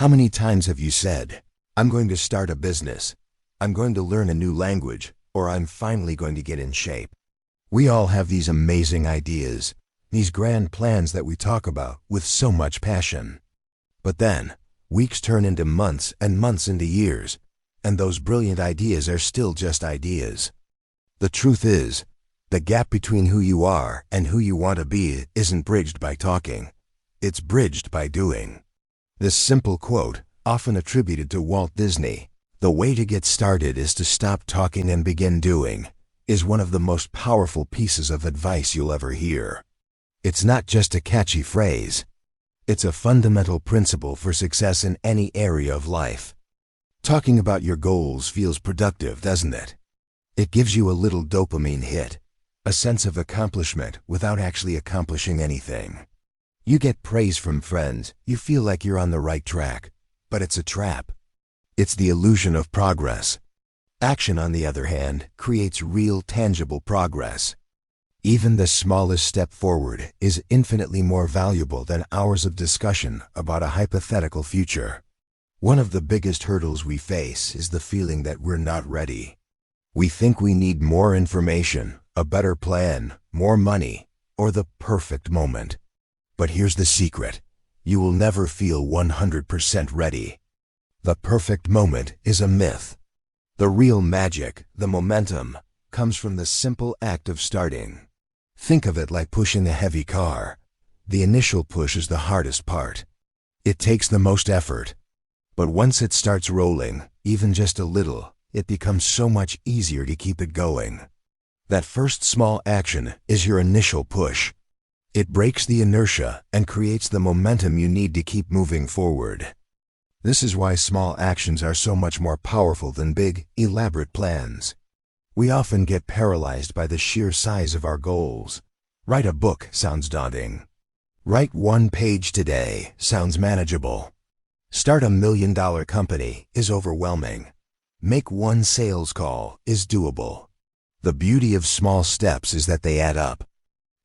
How many times have you said, "I'm going to start a business, I'm going to learn a new language, or I'm finally going to get in shape"? We all have these amazing ideas, these grand plans that we talk about with so much passion. But then, weeks turn into months and months into years, and those brilliant ideas are still just ideas. The truth is, the gap between who you are and who you want to be isn't bridged by talking. It's bridged by doing. This simple quote, often attributed to Walt Disney, "The way to get started is to stop talking and begin doing," is one of the most powerful pieces of advice you'll ever hear. It's not just a catchy phrase. It's a fundamental principle for success in any area of life. Talking about your goals feels productive, doesn't it? It gives you a little dopamine hit, a sense of accomplishment without actually accomplishing anything. You get praise from friends, you feel like you're on the right track, but it's a trap. It's the illusion of progress. Action, on the other hand, creates real, tangible progress. Even the smallest step forward is infinitely more valuable than hours of discussion about a hypothetical future. One of the biggest hurdles we face is the feeling that we're not ready. We think we need more information, a better plan, more money, or the perfect moment. But here's the secret. You will never feel 100% ready. The perfect moment is a myth. The real magic, the momentum, comes from the simple act of starting. Think of it like pushing a heavy car. The initial push is the hardest part. It takes the most effort. But once it starts rolling, even just a little, it becomes so much easier to keep it going. That first small action is your initial push. It breaks the inertia and creates the momentum you need to keep moving forward. This is why small actions are so much more powerful than big, elaborate plans. We often get paralyzed by the sheer size of our goals. Write a book sounds daunting. Write 1 page today sounds manageable. Start $1 million company is overwhelming. Make 1 sales call is doable. The beauty of small steps is that they add up.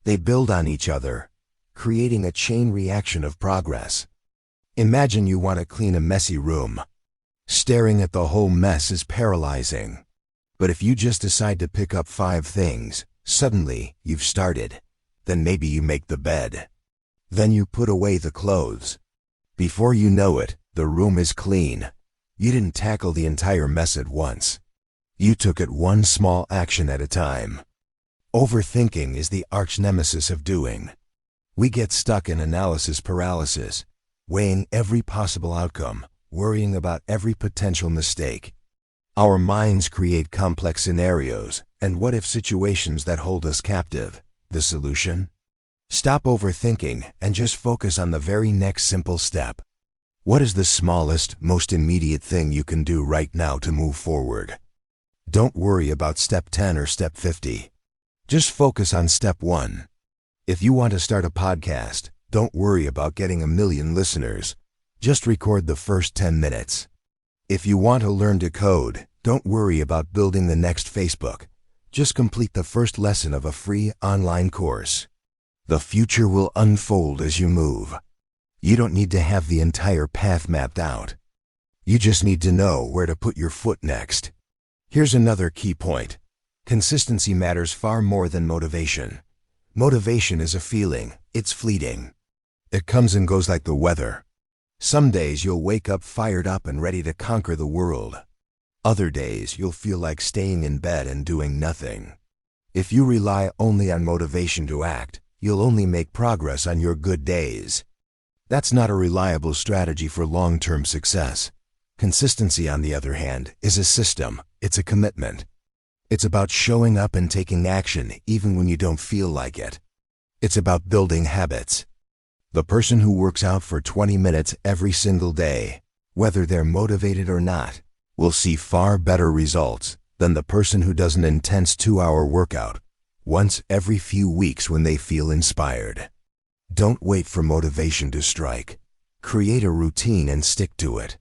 They build on each other, creating a chain reaction of progress. Imagine you want to clean a messy room. Staring at the whole mess is paralyzing. But if you just decide to pick up 5 things, suddenly you've started. Then maybe you make the bed. Then you put away the clothes. Before you know it, the room is clean. You didn't tackle the entire mess at once. You took it 1 small action at a time. Overthinking is the arch nemesis of doing. We get stuck in analysis paralysis, weighing every possible outcome, worrying about every potential mistake. Our minds create complex scenarios and what-if situations that hold us captive. The solution? Stop overthinking and just focus on the very next simple step. What is the smallest, most immediate thing you can do right now to move forward? Don't worry about step 10 or step 50. Just focus on step 1. If you want to start a podcast, don't worry about getting 1 million listeners. Just record the first 10 minutes. If you want to learn to code, don't worry about building the next Facebook. Just complete the first lesson of a free online course. The future will unfold as you move. You don't need to have the entire path mapped out. You just need to know where to put your foot next. Here's another key point. Consistency matters far more than motivation. Motivation is a feeling. It's fleeting. It comes and goes like the weather. Some days you'll wake up fired up and ready to conquer the world. Other days you'll feel like staying in bed and doing nothing. If you rely only on motivation to act, you'll only make progress on your good days. That's not a reliable strategy for long-term success. Consistency, on the other hand, is a system. It's a commitment. It's about showing up and taking action even when you don't feel like it. It's about building habits. The person who works out for 20 minutes every single day, whether they're motivated or not, will see far better results than the person who does an intense 2-hour workout once every few weeks when they feel inspired. Don't wait for motivation to strike. Create a routine and stick to it.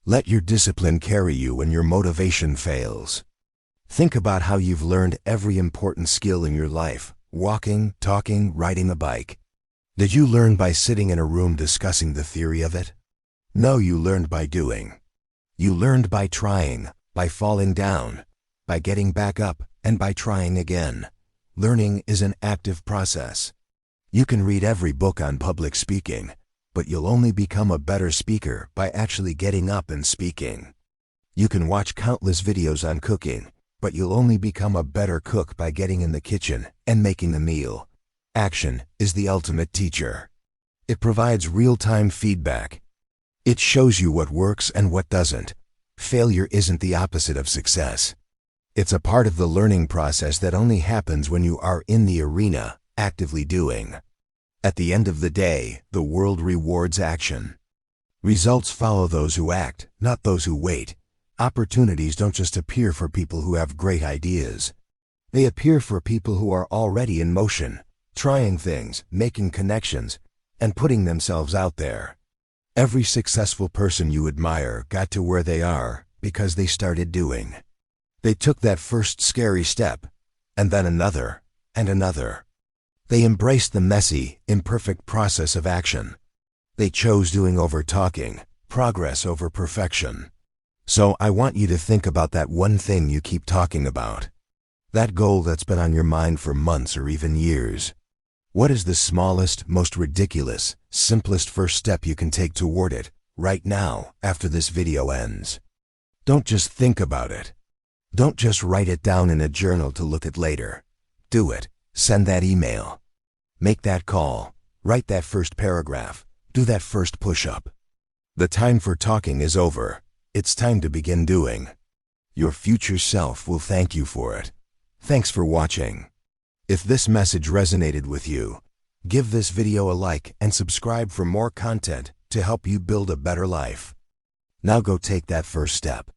Let your discipline carry you when your motivation fails. Think about how you've learned every important skill in your life: walking, talking, riding a bike. Did you learn by sitting in a room discussing the theory of it? No, you learned by doing. You learned by trying, by falling down, by getting back up, and by trying again. Learning is an active process. You can read every book on public speaking, but you'll only become a better speaker by actually getting up and speaking. You can watch countless videos on cooking, but you'll only become a better cook by getting in the kitchen and making the meal. Action is the ultimate teacher. It provides real-time feedback. It shows you what works and what doesn't. Failure isn't the opposite of success. It's a part of the learning process that only happens when you are in the arena, actively doing. At the end of the day, the world rewards action. Results follow those who act, not those who wait. Opportunities don't just appear for people who have great ideas. They appear for people who are already in motion, trying things, making connections, and putting themselves out there. Every successful person you admire got to where they are because they started doing. They took that first scary step, and then another, and another. They embraced the messy, imperfect process of action. They chose doing over talking, progress over perfection. So I want you to think about that one thing you keep talking about. That goal that's been on your mind for months or even years. What is the smallest, most ridiculous, simplest first step you can take toward it, right now, after this video ends? Don't just think about it. Don't just write it down in a journal to look at later. Do it. Send that email. Make that call. Write that first paragraph. Do that first push-up. The time for talking is over. It's time to begin doing. Your future self will thank you for it. Thanks for watching. If this message resonated with you, give this video a like and subscribe for more content to help you build a better life. Now go take that first step.